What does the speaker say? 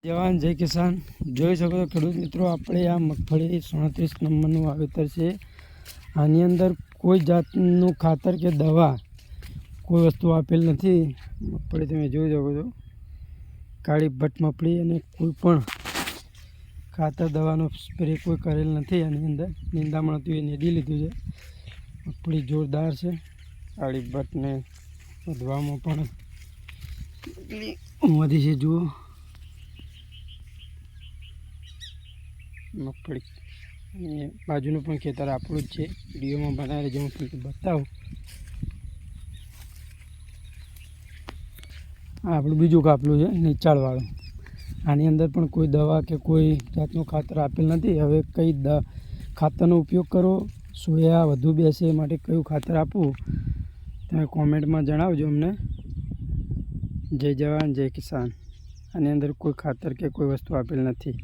જવાન જય કિસાન જોઈ શકો છો ખેડૂત મિત્રો, આપણે આ મગફળી 37 નંબરનું વાવેતર છે. આની અંદર કોઈ જાતનું ખાતર કે દવા કોઈ વસ્તુ આપેલ નથી. મગફળી તમે જોઈ શકો છો, કાળી ભટ્ટ મગફળી, અને કોઈ પણ ખાતર દવાનો સ્પ્રે કોઈ કરેલ નથી. આની અંદર નિંદામણ હતું એ નીદી લીધું છે. મગફળી જોરદાર છે. કાળી ભટ્ટને વધવામાં પણ વધી છે. જુઓ મગફળી, અને બાજુનું પણ ખેતર આપણું જ છે. વિડીયોમાં બનાવી જે હું તમને બતાવું. આ આપણું બીજું કાપલું છે, નીચાણવાળું. આની અંદર પણ કોઈ દવા કે કોઈ જાતનું ખાતર આપેલ નથી. હવે કઈ ખાતરનો ઉપયોગ કરો, સોયા વધુ બેસે એ માટે કયું ખાતર આપવું તમે કોમેન્ટમાં જણાવજો અમને. જય જવાન જય કિસાન. આની અંદર કોઈ ખાતર કે કોઈ વસ્તુ આપેલ નથી.